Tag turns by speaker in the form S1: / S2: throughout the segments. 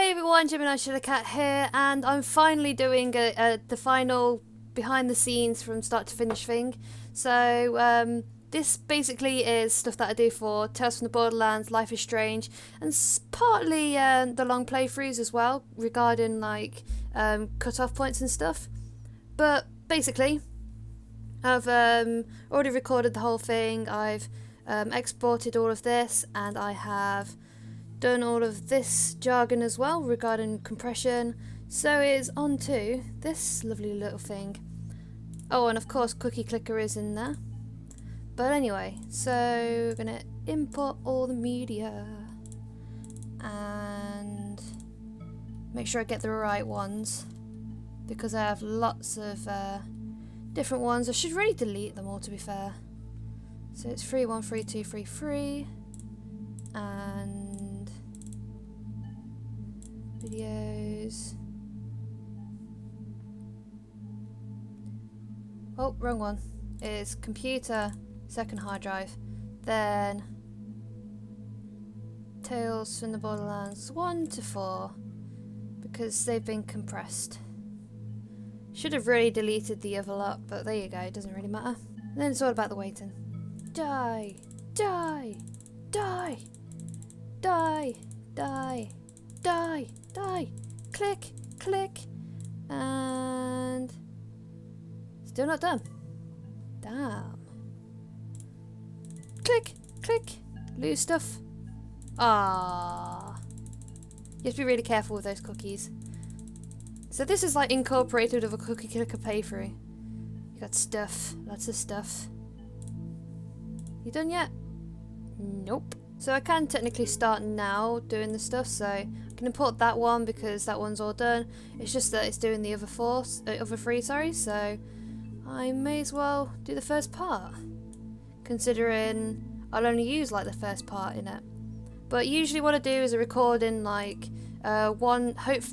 S1: Hey everyone, GeminiShadowCat here, and I'm finally doing the final behind the scenes from start to finish thing. So this basically is stuff that I do for Tales from the Borderlands, Life is Strange, and partly the long playthroughs as well, regarding like cut-off points and stuff. But basically, I've already recorded the whole thing, I've exported all of this, and I have done all of this jargon as well regarding compression, so it's on to this lovely little thing. Oh, and of course cookie clicker is in there. But anyway, so we're gonna import all the media and make sure I get the right ones, because I have lots of different ones. I should really delete them all, to be fair. So it's 313233 and videos. Oh, wrong one. It's computer, second hard drive, then Tales from the Borderlands 1 to 4, because they've been compressed. Should have really deleted the other lot, but there you go, it doesn't really matter. And then it's all about the waiting. Die, die, die, die, die, die, die, click, click, and still not done. Damn. Click, click, lose stuff. Ah. You have to be really careful with those cookies. So this is like incorporated with a cookie clicker playthrough. You got stuff, lots of stuff. You done yet? Nope. So I can technically start now doing the stuff, so I can import that one because that one's all done. It's just that it's doing the other three, so I may as well do the first part, considering I'll only use like the first part in it. But usually what I do is I record in like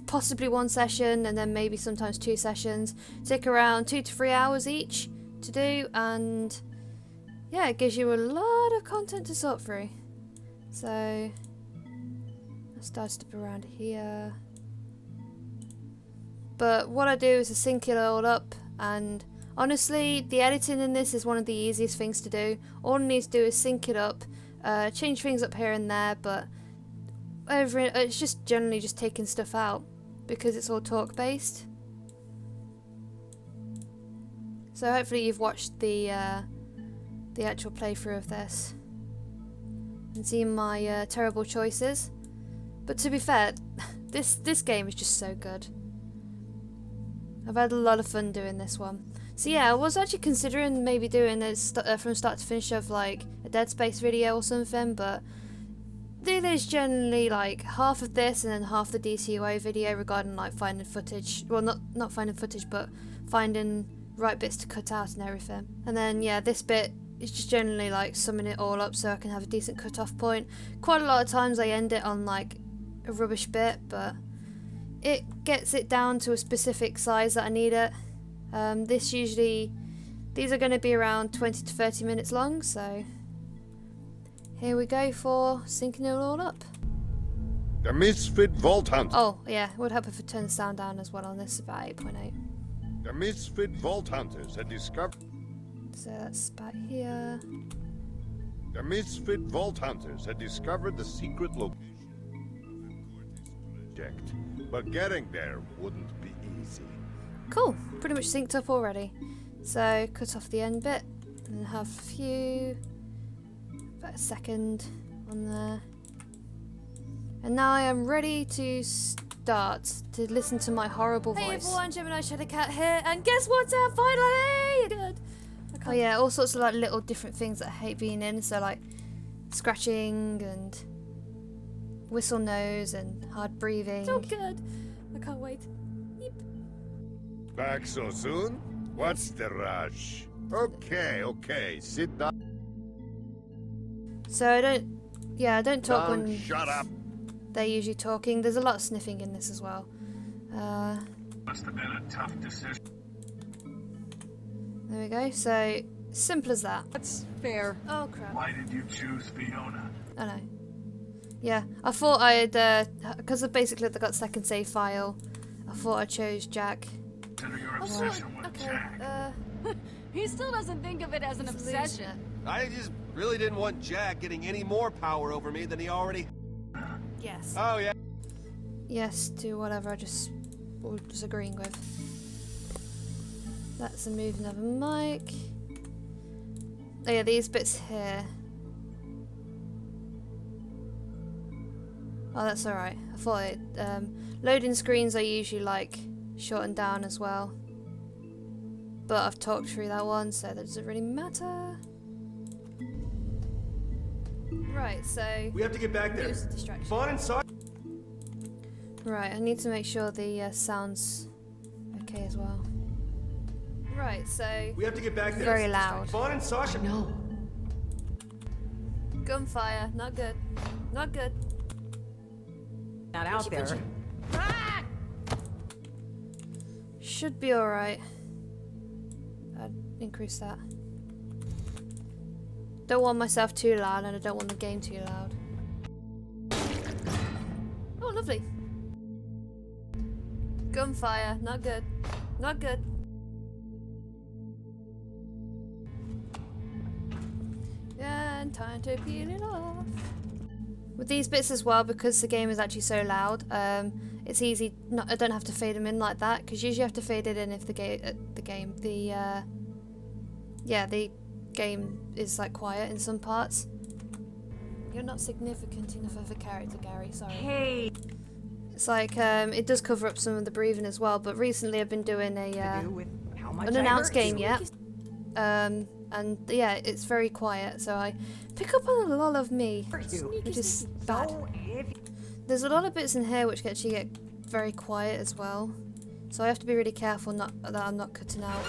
S1: possibly one session, and then maybe sometimes 2 sessions. Take around 2 to 3 hours each to do, and yeah, it gives you a lot of content to sort through. So I'll start up around here. But what I do is I sync it all up, and honestly the editing in this is one of the easiest things to do. All I need to do is sync it up, change things up here and there, but it's just generally just taking stuff out because it's all talk based. So hopefully you've watched the actual playthrough of this and seen my terrible choices. But to be fair, this game is just so good. I've had a lot of fun doing this one. So yeah, I was actually considering maybe doing this from start to finish of like a Dead Space video or something, but there's generally like half of this and then half the DCUO video regarding like finding footage. Well, not finding footage, but finding right bits to cut out and everything. And then yeah, this bit is just generally like summing it all up so I can have a decent cut-off point. Quite a lot of times I end it on like a rubbish bit, but it gets it down to a specific size that I need it. These are going to be around 20 to 30 minutes long, so here we go for syncing it all up.
S2: The Misfit Vault Hunter.
S1: Oh yeah, it would help if I turn the sound down as well on this, about 8.8.
S2: The Misfit Vault Hunters had discovered.
S1: So that's about here.
S2: The Misfit Vault Hunters had discovered the secret location, but getting there wouldn't be easy.
S1: Cool, pretty much synced up already. So cut off the end bit and have a few, about a second on there. And now I am ready to start to listen to my horrible voice. Hey everyone, GeminiShadowCat here, and guess what's out finally? Good. Oh yeah, all sorts of like little different things that I hate being in, so like scratching and whistle nose and hard breathing. Oh good, I can't wait. Yep.
S2: Back so soon? What's the rush? Okay, sit down.
S1: So I don't talk when
S2: shut up.
S1: They're usually talking. There's a lot of sniffing in this as well.
S3: Must have been a tough decision.
S1: There we go. So simple as that.
S4: That's fair.
S1: Oh crap.
S3: Why did you choose Fiona?
S1: Oh no. Yeah, I thought I'd, because I basically got second save file, I thought I chose Jack.
S3: Consider your
S1: I
S3: obsession
S1: thought,
S3: with
S1: okay,
S3: Jack.
S4: He still doesn't think of it as an obsession.
S5: I just really didn't want Jack getting any more power over me than he already...
S1: Yes.
S5: Oh, yeah.
S1: Yes to whatever I just was agreeing with. That's a move, another mic. Oh yeah, these bits here. Oh, that's alright. I thought it, loading screens are usually like shortened down as well. But I've talked through that one, so that doesn't really matter. Right, so...
S5: We have to get back there.
S1: Use the distraction.
S5: Fawn and Sasha.
S1: Right, I need to make sure the sound's okay as well. Right, so...
S5: We have to get back there.
S1: Very loud.
S5: Fawn and Sasha.
S4: No.
S1: Gunfire, not good. Not good.
S4: Not out there.
S1: Should be alright. I'd increase that. Don't want myself too loud and I don't want the game too loud. Oh, lovely. Gunfire, not good. Not good. And time to peel it off. With these bits as well, because the game is actually so loud, it's easy. I don't have to fade them in like that, because usually you have to fade it in if the game is like quiet in some parts. You're not significant enough of a character, Gary. Sorry.
S4: Hey.
S1: It's like it does cover up some of the breathing as well. But recently I've been doing an unannounced game yet. And yeah, it's very quiet, so I pick up on a lot of me, which is bad. There's a lot of bits in here which actually get very quiet as well, so I have to be really careful that I'm not cutting out.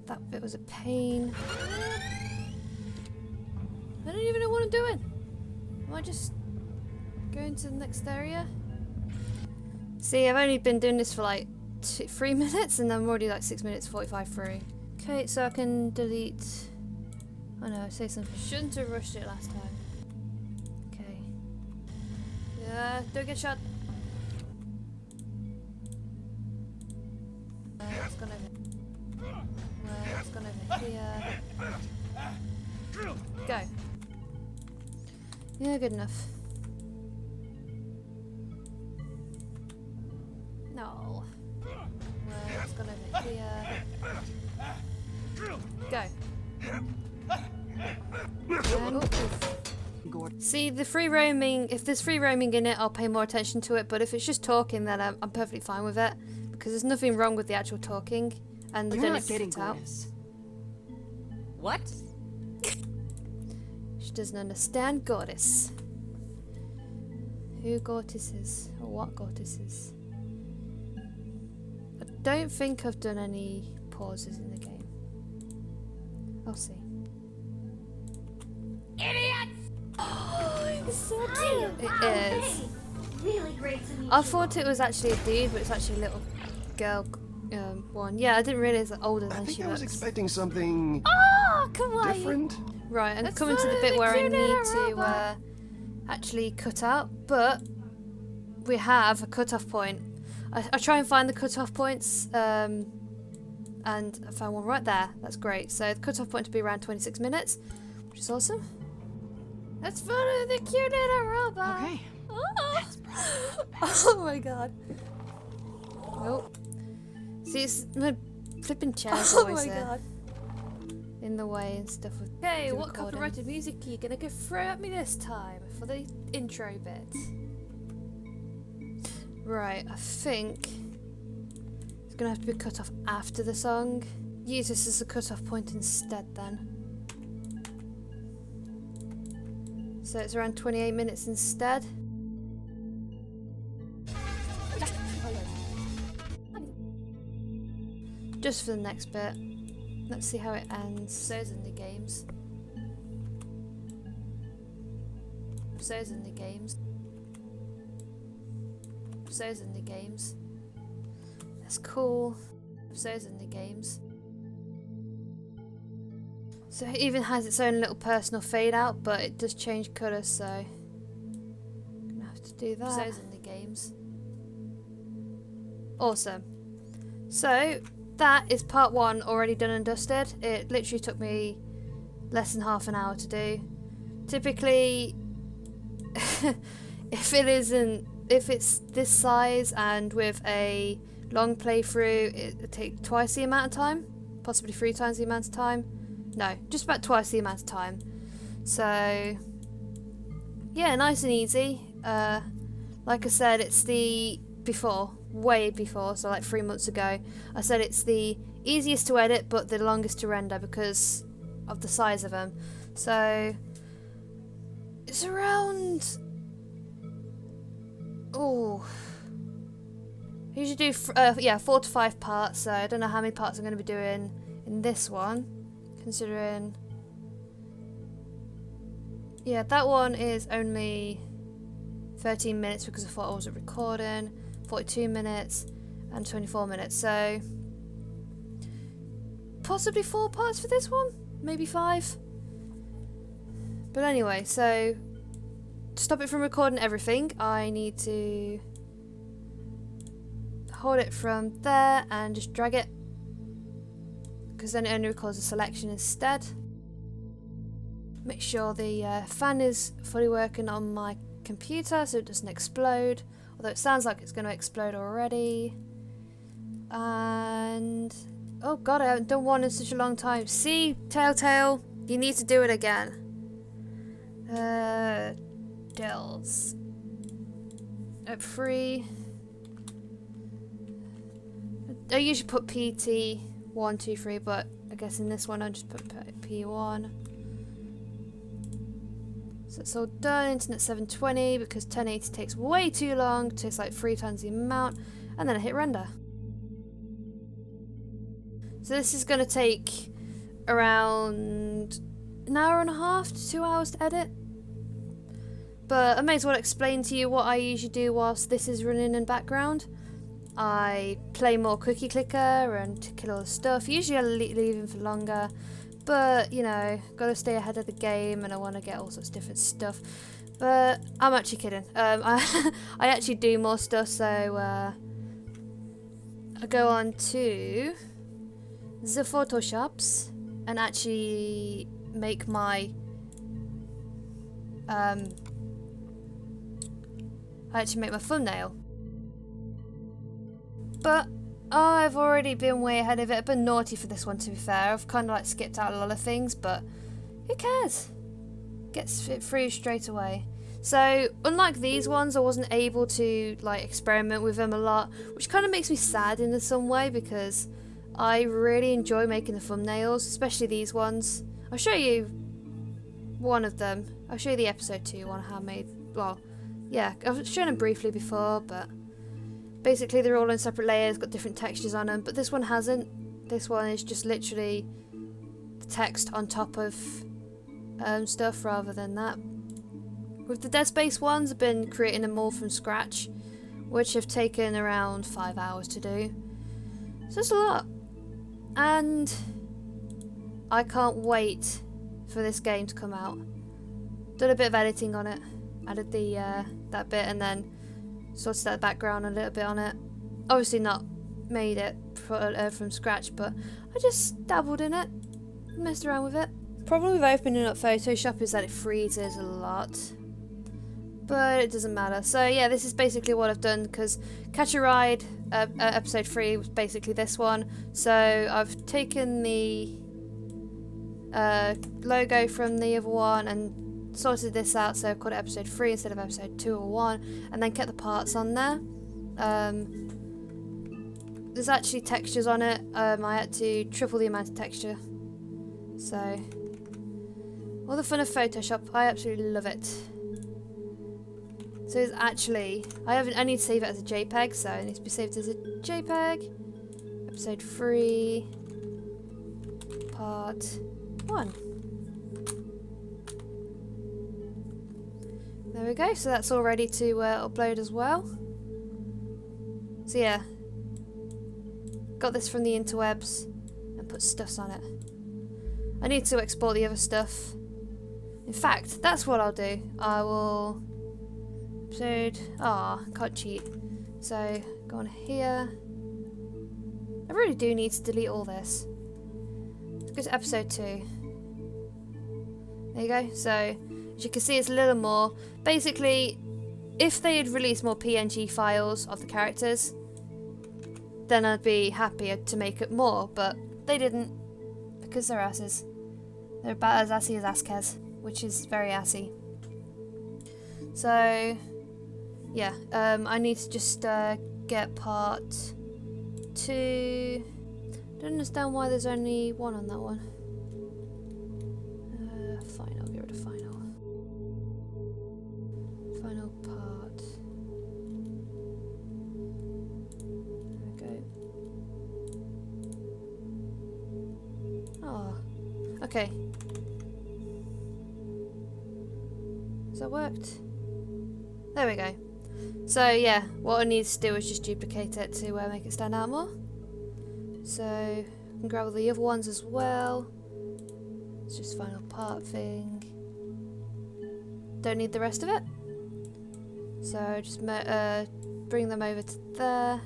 S1: That bit was a pain. I don't even know what I'm doing. Am I just going to the next area? See, I've only been doing this for like 3 minutes and I'm already like 6 minutes 45 through. Okay, so I can delete... Oh no, I say something. Shouldn't have rushed it last time. Okay. Yeah, don't get shot. It's gone over. It's gone over here. Go. Yeah, good enough. No. It's gone over here. Go. See, the free roaming, if there's free roaming in it, I'll pay more attention to it, but if it's just talking, then I'm perfectly fine with it, because there's nothing wrong with the actual talking, and then it's cut out.
S4: What?
S1: She doesn't understand Goddess. Who Goddess is, or what Goddess is. I don't think I've done any pauses in the game. I'll see.
S4: Idiots!
S1: Oh, it's so cute. It is.
S6: Really great to meet
S1: I thought it was actually a dude, but it's actually a little girl one. Yeah, I didn't realize that older than she
S5: I was
S1: looks.
S5: expecting something
S1: Oh, kawaii.
S5: different.
S1: Right, I'm coming to the bit where I need to actually cut out, but we have a cut-off point. I try and find the cut-off points, and I found one right there. That's great. So the cut-off point to be around 26 minutes, which is awesome. Let's follow the cute little robot.
S4: Okay.
S1: Oh, oh my god. Nope. See, it's my flipping chair's always in the way and stuff. Okay, what copyrighted music are you gonna go throw at me this time for the intro bit? Right, I think it's gonna have to be cut off after the song. Use this as a cut-off point instead then. So it's around 28 minutes instead. Just for the next bit. Let's see how it ends. So's in the games. So's in the games. So's in the games. That's cool. So's in the games. So it even has its own little personal fade out, but it does change colours, so I'm gonna have to do that. Episodes in the games. Awesome. So that is part 1 already done and dusted. It literally took me less than half an hour to do. Typically, if it's this size and with a long playthrough, it'll take twice the amount of time, possibly 3 times the amount of time. No, just about twice the amount of time. So yeah, nice and easy. Like I said, it's the way before, so like 3 months ago, I said it's the easiest to edit but the longest to render because of the size of them. So it's around, I usually do 4 to 5 parts, so I don't know how many parts I'm going to be doing in this one, considering that one is only 13 minutes because I thought I wasn't recording, 42 minutes and 24 minutes, so possibly 4 parts for this one, maybe 5. But anyway, so to stop it from recording everything, I need to hold it from there and just drag it, because then it only records a selection instead. Make sure the fan is fully working on my computer so it doesn't explode, although it sounds like it's going to explode already. And oh god, I haven't done one in such a long time. See, Telltale, you need to do it again. Dells up 3. I usually put Pt1, 2, 3, but I guess in this one I'll just put P1. So it's all done. Internet 720 because 1080 takes way too long. It takes like 3 times the amount, and then I hit render. So this is going to take around an hour and a half to 2 hours to edit. But I may as well explain to you what I usually do whilst this is running in background. I play more cookie clicker and to kill all the stuff. Usually I leave him for longer, but you know, gotta stay ahead of the game and I want to get all sorts of different stuff. But I'm actually kidding. I actually do more stuff, so I go on to the Photoshops and actually make my thumbnail. But I've already been way ahead of it. I've been naughty for this one, to be fair. I've kind of like skipped out a lot of things, but who cares? Gets it through straight away. So unlike these ones, I wasn't able to like experiment with them a lot, which kind of makes me sad in some way because I really enjoy making the thumbnails, especially these ones. I'll show you one of them. I'll show you the episode 2 one I made. Well, yeah, I've shown them briefly before, but basically they're all in separate layers, got different textures on them, but this one hasn't. This one is just literally the text on top of stuff rather than that. With the Dead Space ones, I've been creating them all from scratch, which have taken around 5 hours to do. So it's a lot. And I can't wait for this game to come out. Done a bit of editing on it, added the that bit and then sorted that background a little bit on it. Obviously not made it from scratch, but I just dabbled in it, messed around with it. Problem with opening up Photoshop is that it freezes a lot, but it doesn't matter. So yeah, this is basically what I've done, because Catch a Ride episode 3 was basically this one. So I've taken the logo from the other one and sorted this out, so I've called it episode 3 instead of episode 2 or 1, and then kept the parts on there. There's actually textures on it. I had to triple the amount of texture. So all the fun of Photoshop, I absolutely love it. So it's actually, I need to save it as a JPEG, so it needs to be saved as a JPEG. Episode 3, part 1. There we go, so that's all ready to upload as well. So yeah, got this from the interwebs and put stuffs on it. I need to export the other stuff. In fact, that's what I'll do. I will upload. Can't cheat. So go on here. I really do need to delete all this. Let's go to episode 2. There you go. So as you can see, it's a little more. Basically, if they had released more PNG files of the characters, then I'd be happier to make it more, but they didn't, because they're asses. They're about as assy as Askez, which is very assy. So, yeah, I need to just get part 2. Don't understand why there's only 1 on that one. Fine, I'll get rid of final. Final part. There we go. Oh, okay. Has that worked? There we go. So yeah, what I need to do is just duplicate it to make it stand out more. So I can grab all the other ones as well. It's just final part thing. Don't need the rest of it. So just bring them over to there.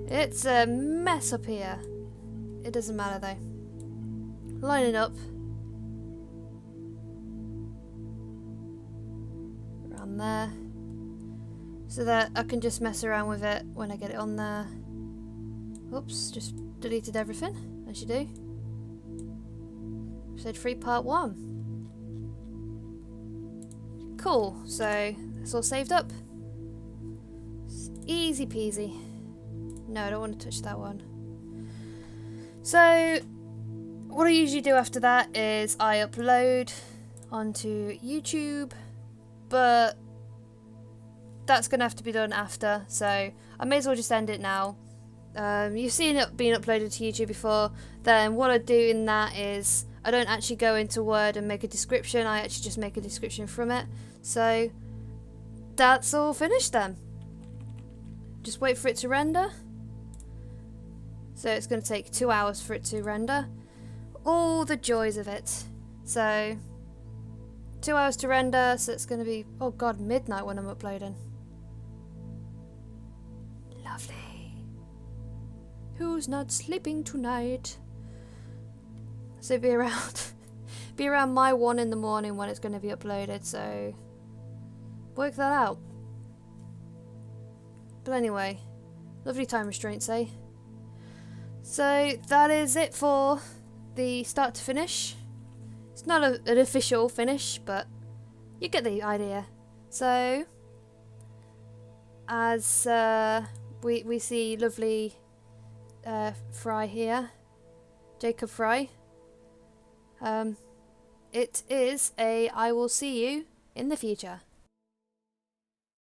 S1: It's a mess up here. It doesn't matter though. Line it up. Around there. So that I can just mess around with it when I get it on there. Oops, just deleted everything, as you do. Episode 3 part 1. Cool, so it's all saved up. It's easy peasy. No, I don't want to touch that one. So what I usually do after that is I upload onto YouTube, but that's going to have to be done after, so I may as well just end it now. You've seen it being uploaded to YouTube before. Then what I do in that is I don't actually go into Word and make a description, I actually just make a description from it. So that's all finished then. Just wait for it to render. So it's going to take 2 hours for it to render. All the joys of it. So 2 hours to render, so it's going to be, oh god, midnight when I'm uploading. Lovely. Who's not sleeping tonight? So be around my 1 in the morning when it's going to be uploaded, so work that out. But anyway, lovely time restraints, eh? So that is it for the start to finish. It's not an official finish, but you get the idea. So as we see lovely Fry here, Jacob Fry. It is a I will see you in the future.